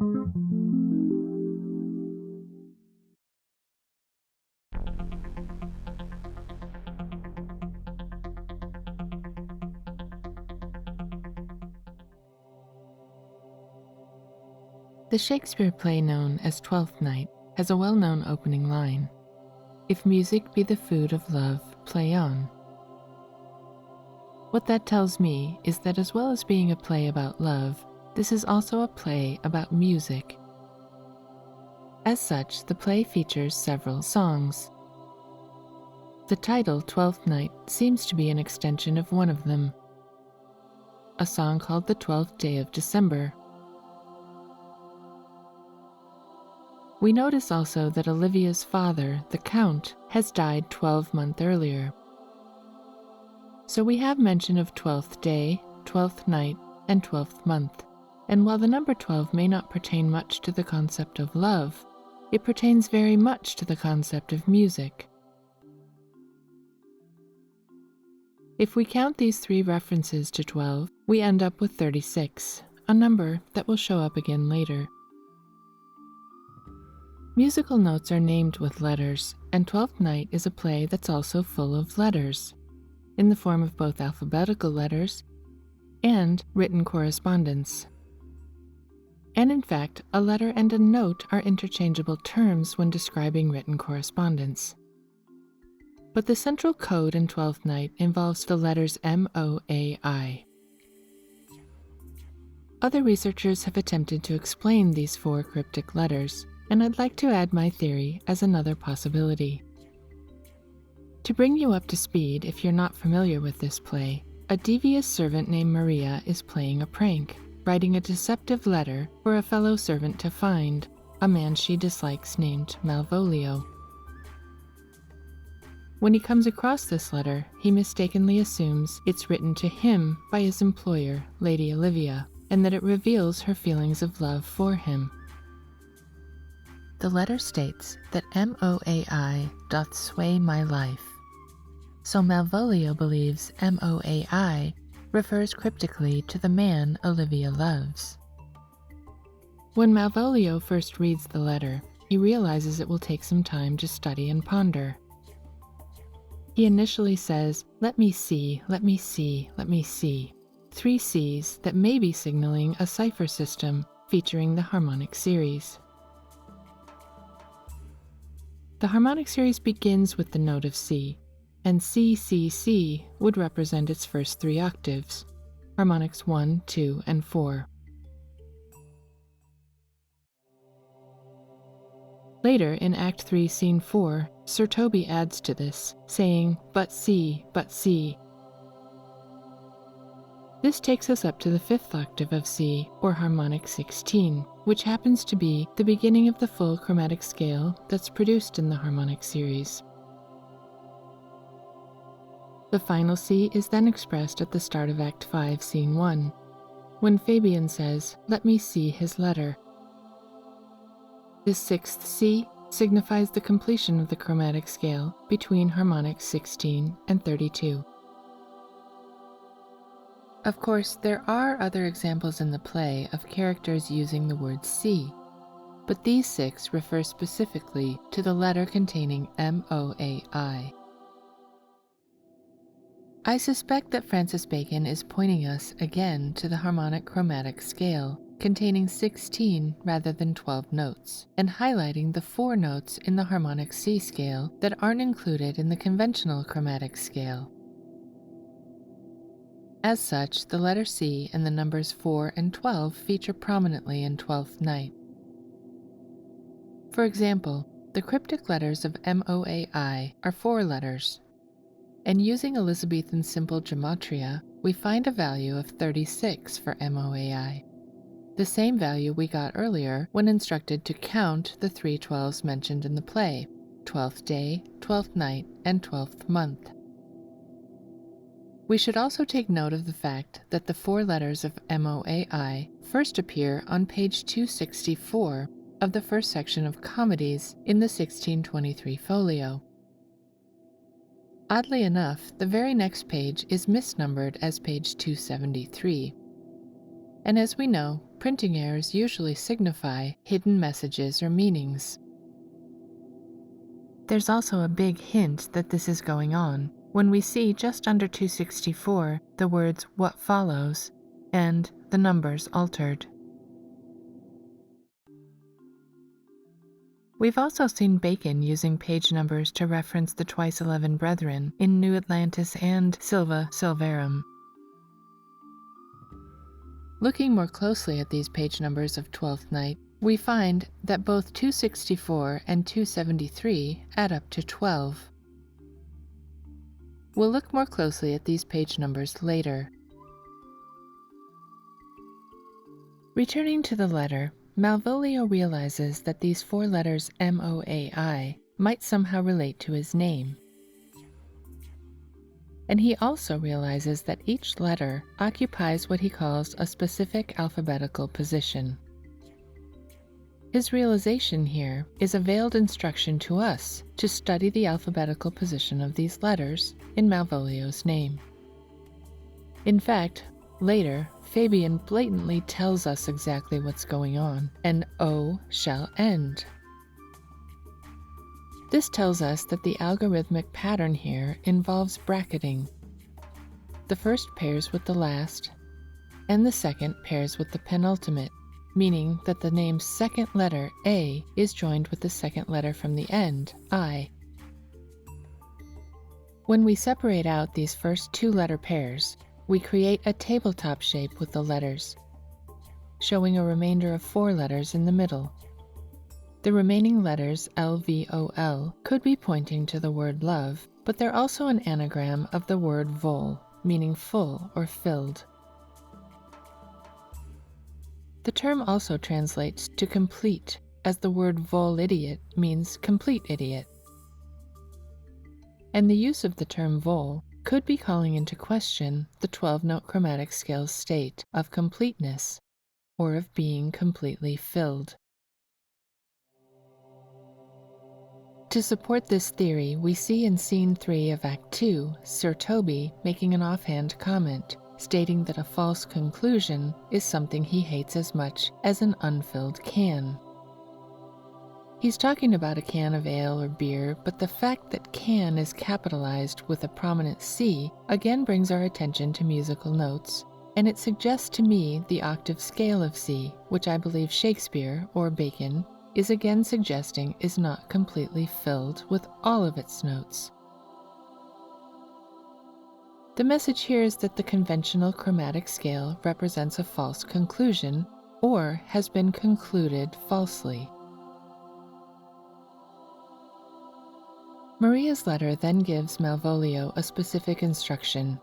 The Shakespeare play known as Twelfth Night has a well-known opening line, "If music be the food of love, play on." What that tells me is that as well as being a play about love, this is also a play about music. As such, the play features several songs. The title, Twelfth Night, seems to be an extension of one of them, a song called The 12th Day of December. We notice also that Olivia's father, the Count, has died 12 months earlier. So we have mention of 12th day, 12th night, and 12th month. And while the number 12 may not pertain much to the concept of love, it pertains very much to the concept of music. If we count these three references to 12, we end up with 36, a number that will show up again later. Musical notes are named with letters, and Twelfth Night is a play that's also full of letters, in the form of both alphabetical letters and written correspondence. And in fact, a letter and a note are interchangeable terms when describing written correspondence. But the central code in Twelfth Night involves the letters MOAI. Other researchers have attempted to explain these four cryptic letters, and I'd like to add my theory as another possibility. To bring you up to speed if you're not familiar with this play, a devious servant named Maria is playing a prank, writing a deceptive letter for a fellow servant to find, a man she dislikes named Malvolio. When he comes across this letter, he mistakenly assumes it's written to him by his employer, Lady Olivia, and that it reveals her feelings of love for him. The letter states that MOAI doth sway my life. So Malvolio believes MOAI refers cryptically to the man Olivia loves. When Malvolio first reads the letter, he realizes it will take some time to study and ponder. He initially says, "Let me see, let me see, let me see," 3 C's that may be signaling a cipher system featuring the harmonic series. The harmonic series begins with the note of C, and C, C, C would represent its first 3 octaves, harmonics 1, 2, and 4. Later, in Act 3, Scene 4, Sir Toby adds to this, saying, "But C, but C." This takes us up to the 5th octave of C, or harmonic 16, which happens to be the beginning of the full chromatic scale that's produced in the harmonic series. The final C is then expressed at the start of Act 5, Scene 1, when Fabian says, "Let me see his letter." This 6th C signifies the completion of the chromatic scale between harmonics 16 and 32. Of course, there are other examples in the play of characters using the word C, but these 6 refer specifically to the letter containing MOAI. I suspect that Francis Bacon is pointing us again to the harmonic chromatic scale, containing 16 rather than 12 notes, and highlighting the 4 notes in the harmonic C scale that aren't included in the conventional chromatic scale. As such, the letter C and the numbers 4 and 12 feature prominently in Twelfth Night. For example, the cryptic letters of MOAI are 4 letters, and using Elizabethan simple gematria, we find a value of 36 for MOAI, the same value we got earlier when instructed to count the 3 12s mentioned in the play, 12th day, 12th night, and 12th month. We should also take note of the fact that the 4 letters of MOAI first appear on page 264 of the first section of comedies in the 1623 folio. Oddly enough, the very next page is misnumbered as page 273. And as we know, printing errors usually signify hidden messages or meanings. There's also a big hint that this is going on when we see just under 264 the words "what follows" and the numbers altered. We've also seen Bacon using page numbers to reference the twice 11 brethren in New Atlantis and Silva Silvarum. Looking more closely at these page numbers of Twelfth Night, we find that both 264 and 273 add up to 12. We'll look more closely at these page numbers later. Returning to the letter, Malvolio realizes that these 4 letters MOAI might somehow relate to his name. And he also realizes that each letter occupies what he calls a specific alphabetical position. His realization here is a veiled instruction to us to study the alphabetical position of these letters in Malvolio's name. In fact, later, Fabian blatantly tells us exactly what's going on, and O shall end. This tells us that the algorithmic pattern here involves bracketing. The first pairs with the last, and the second pairs with the penultimate, meaning that the name's second letter, A, is joined with the second letter from the end, I. When we separate out these first 2 letter pairs, we create a tabletop shape with the letters, showing a remainder of 4 letters in the middle. The remaining letters LVOL could be pointing to the word love, but they're also an anagram of the word vol, meaning full or filled. The term also translates to complete, as the word vol-idiot means complete idiot. And the use of the term vol could be calling into question the 12-note chromatic scale's state of completeness, or of being completely filled. To support this theory, we see in Scene 3 of Act 2, Sir Toby making an offhand comment, stating that a false conclusion is something he hates as much as an unfilled can. He's talking about a can of ale or beer, but the fact that can is capitalized with a prominent C again brings our attention to musical notes, and it suggests to me the octave scale of C, which I believe Shakespeare, or Bacon, is again suggesting is not completely filled with all of its notes. The message here is that the conventional chromatic scale represents a false conclusion, or has been concluded falsely. Maria's letter then gives Malvolio a specific instruction.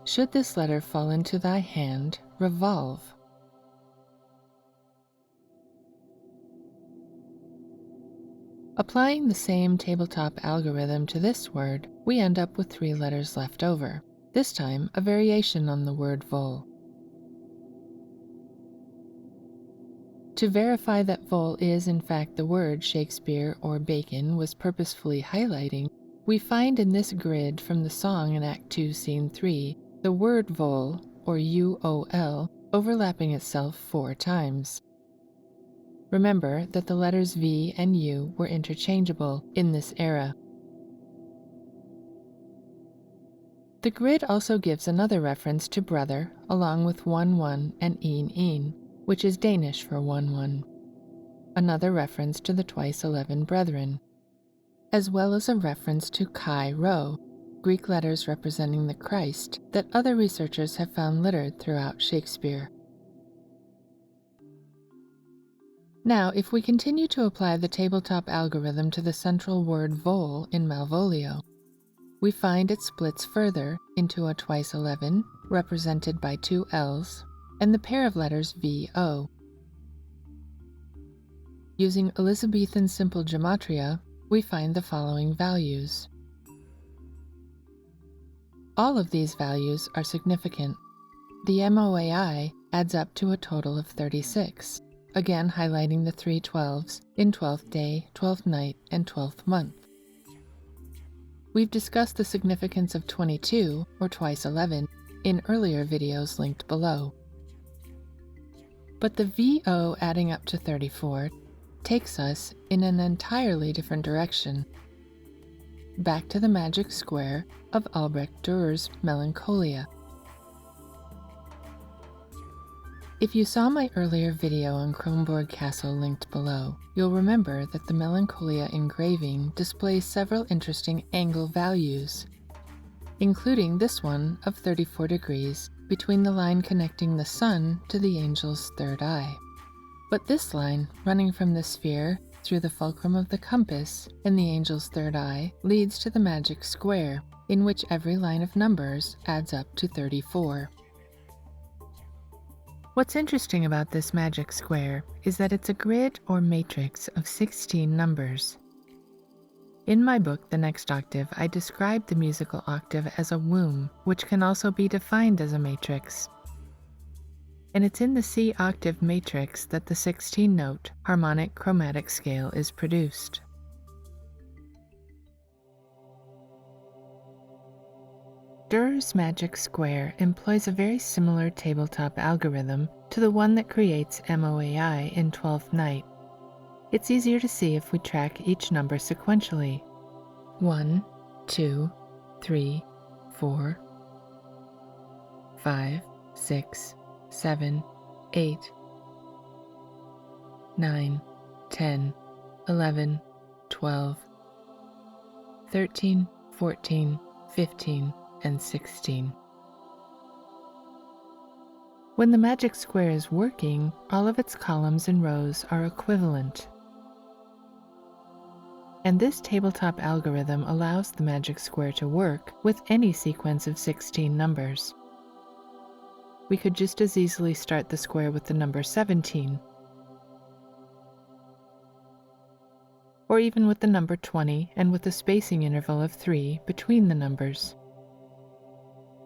Should this letter fall into thy hand, revolve. Applying the same tabletop algorithm to this word, we end up with 3 letters left over, this time a variation on the word vol. To verify that vol is in fact the word Shakespeare or Bacon was purposefully highlighting, we find in this grid from the song in Act 2, Scene 3, the word vol, or UOL, overlapping itself 4 times. Remember that the letters V and U were interchangeable in this era. The grid also gives another reference to brother, along with 1-1 and een, which is Danish for 1-1. Another reference to the twice 11 brethren, as well as a reference to Chi Rho, Greek letters representing the Christ that other researchers have found littered throughout Shakespeare. Now, if we continue to apply the tabletop algorithm to the central word vol in Malvolio, we find it splits further into a twice 11, represented by 2 L's, and the pair of letters VO. Using Elizabethan simple gematria, we find the following values. All of these values are significant. The MOAI adds up to a total of 36. Again highlighting the 3 12s in 12th day, 12th night, and 12th month. We've discussed the significance of 22, or twice 11, in earlier videos linked below. But the VO adding up to 34 takes us in an entirely different direction, back to the magic square of Albrecht Dürer's Melancholia. If you saw my earlier video on Kronborg Castle linked below, you'll remember that the Melancholia engraving displays several interesting angle values, including this one of 34 degrees between the line connecting the sun to the angel's third eye. But this line, running from the sphere through the fulcrum of the compass and the angel's third eye, leads to the magic square, in which every line of numbers adds up to 34. What's interesting about this magic square is that it's a grid or matrix of 16 numbers. In my book, The Next Octave, I described the musical octave as a womb, which can also be defined as a matrix. And it's in the C octave matrix that the 16-note harmonic chromatic scale is produced. Dürer's magic square employs a very similar tabletop algorithm to the one that creates MOAI in 12th Night. It's easier to see if we track each number sequentially. 1, 2, 3, 4, 5, 6, 7, 8, 9, 10, 11, 12, 13, 14, 15, and 16. When the magic square is working, all of its columns and rows are equivalent. And this tabletop algorithm allows the magic square to work with any sequence of 16 numbers. We could just as easily start the square with the number 17, or even with the number 20 and with a spacing interval of 3 between the numbers.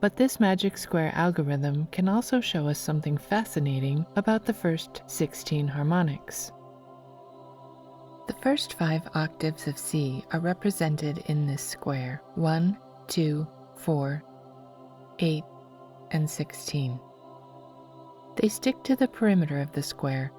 But this magic square algorithm can also show us something fascinating about the first 16 harmonics. The first 5 octaves of C are represented in this square: 1, 2, 4, 8, and 16. They stick to the perimeter of the square,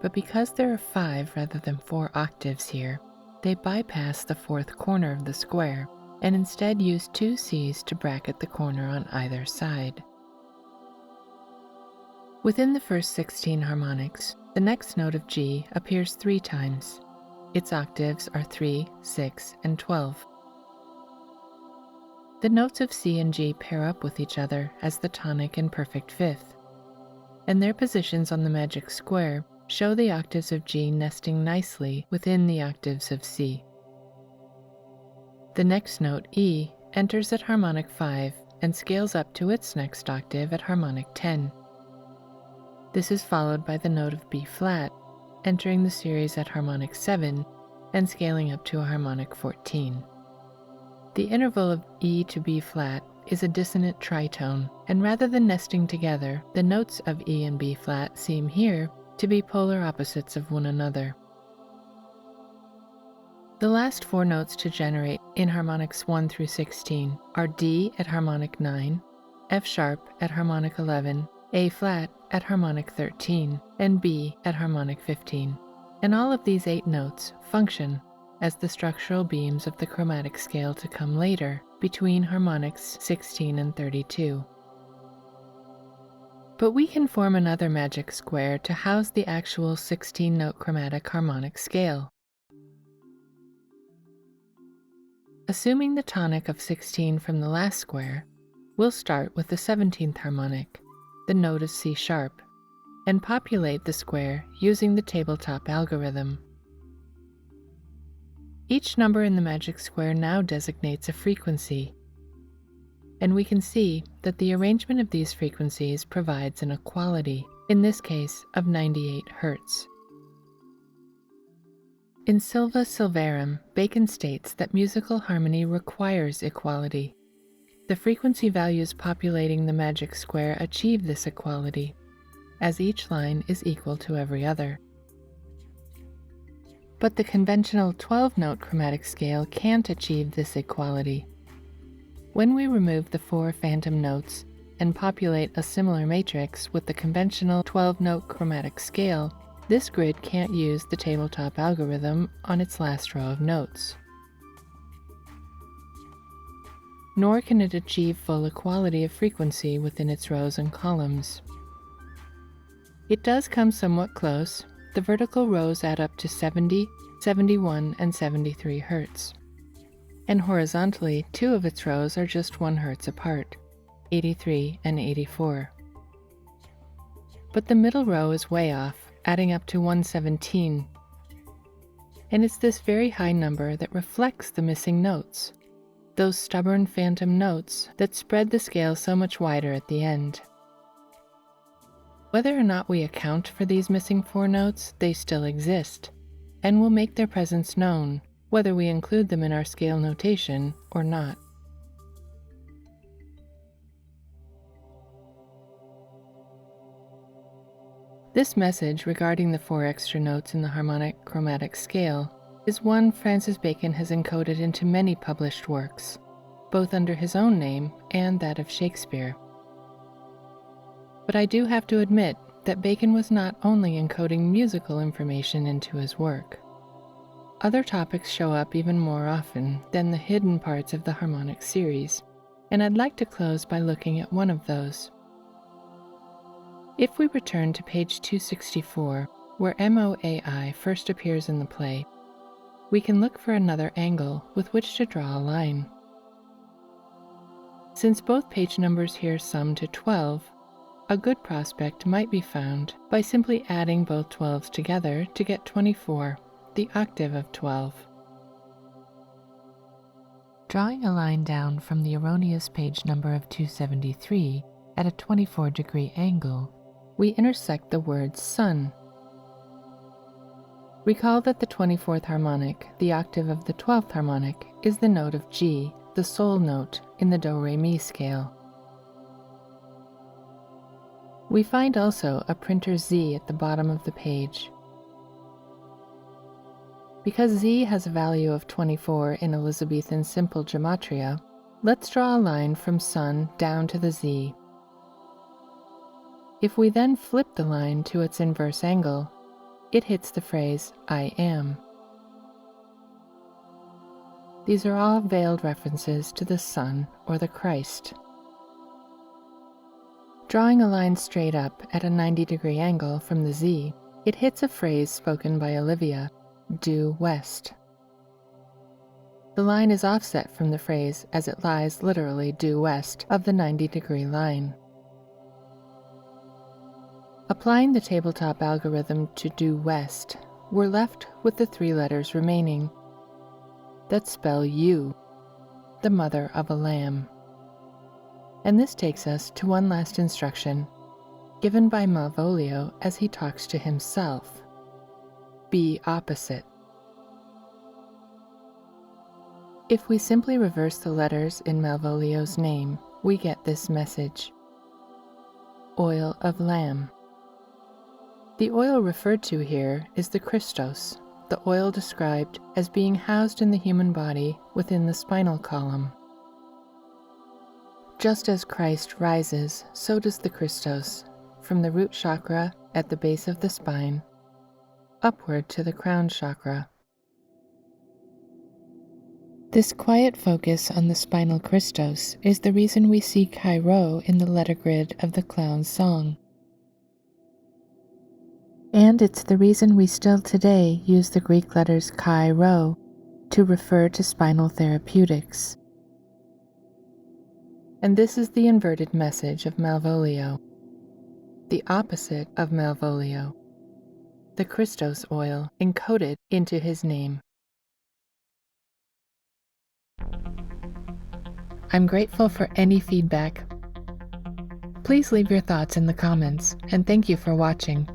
but because there are 5 rather than 4 octaves here, they bypass the 4th corner of the square and instead use 2 Cs to bracket the corner on either side. Within the first 16 harmonics, the next note of G appears 3 times. Its octaves are 3, 6, and 12. The notes of C and G pair up with each other as the tonic and perfect fifth, and their positions on the magic square show the octaves of G nesting nicely within the octaves of C. The next note, E, enters at harmonic 5 and scales up to its next octave at harmonic 10. This is followed by the note of B flat, entering the series at harmonic 7 and scaling up to a harmonic 14. The interval of E to B flat is a dissonant tritone, and rather than nesting together, the notes of E and B flat seem here to be polar opposites of one another. The last 4 notes to generate in harmonics 1 through 16 are D at harmonic 9, F sharp at harmonic 11, A flat at harmonic 13, and B at harmonic 15. And all of these 8 notes function as the structural beams of the chromatic scale to come later, between harmonics 16 and 32. But we can form another magic square to house the actual 16-note chromatic harmonic scale. Assuming the tonic of 16 from the last square, we'll start with the 17th harmonic, the note of C sharp, and populate the square using the tabletop algorithm. Each number in the magic square now designates a frequency, and we can see that the arrangement of these frequencies provides an equality, in this case of 98 Hz. In Silva Silvarum, Bacon states that musical harmony requires equality. The frequency values populating the magic square achieve this equality, as each line is equal to every other. But the conventional 12-note chromatic scale can't achieve this equality. When we remove the 4 phantom notes, and populate a similar matrix with the conventional 12-note chromatic scale, this grid can't use the tabletop algorithm on its last row of notes. Nor can it achieve full equality of frequency within its rows and columns. It does come somewhat close. The vertical rows add up to 70, 71, and 73 Hz. And horizontally, 2 of its rows are just 1 Hz apart, 83 and 84. But the middle row is way off, adding up to 117. And it's this very high number that reflects the missing notes, those stubborn phantom notes that spread the scale so much wider at the end. Whether or not we account for these missing 4 notes, they still exist, and will make their presence known, whether we include them in our scale notation or not. This message regarding the 4 extra notes in the harmonic chromatic scale is one Francis Bacon has encoded into many published works, both under his own name and that of Shakespeare. But I do have to admit that Bacon was not only encoding musical information into his work. Other topics show up even more often than the hidden parts of the harmonic series, and I'd like to close by looking at one of those. If we return to page 264, where MOAI first appears in the play, we can look for another angle with which to draw a line. Since both page numbers here sum to 12, a good prospect might be found by simply adding both 12s together to get 24, the octave of 12. Drawing a line down from the erroneous page number of 273 at a 24-degree angle, we intersect the word sun. Recall that the 24th harmonic, the octave of the 12th harmonic, is the note of G, the sole note in the Do-Re-Mi scale. We find also a printer Z at the bottom of the page. Because Z has a value of 24 in Elizabethan simple gematria, let's draw a line from sun down to the Z. If we then flip the line to its inverse angle, it hits the phrase, I am. These are all veiled references to the Son or the Christ. Drawing a line straight up at a 90-degree angle from the Z, it hits a phrase spoken by Olivia, due west. The line is offset from the phrase as it lies literally due west of the 90-degree line. Applying the tabletop algorithm to due west, we're left with the 3 letters remaining that spell U, the mother of a lamb. And this takes us to one last instruction, given by Malvolio as he talks to himself. Be opposite. If we simply reverse the letters in Malvolio's name, we get this message. Oil of lamb. The oil referred to here is the Christos, the oil described as being housed in the human body within the spinal column. Just as Christ rises, so does the Christos, from the root chakra at the base of the spine, upward to the crown chakra. This quiet focus on the spinal Christos is the reason we see Chi Rho in the letter grid of the clown's song. And it's the reason we still today use the Greek letters Chi Rho to refer to spinal therapeutics. And this is the inverted message of Malvolio, the opposite of Malvolio, the Christos oil encoded into his name. I'm grateful for any feedback. Please leave your thoughts in the comments, and thank you for watching.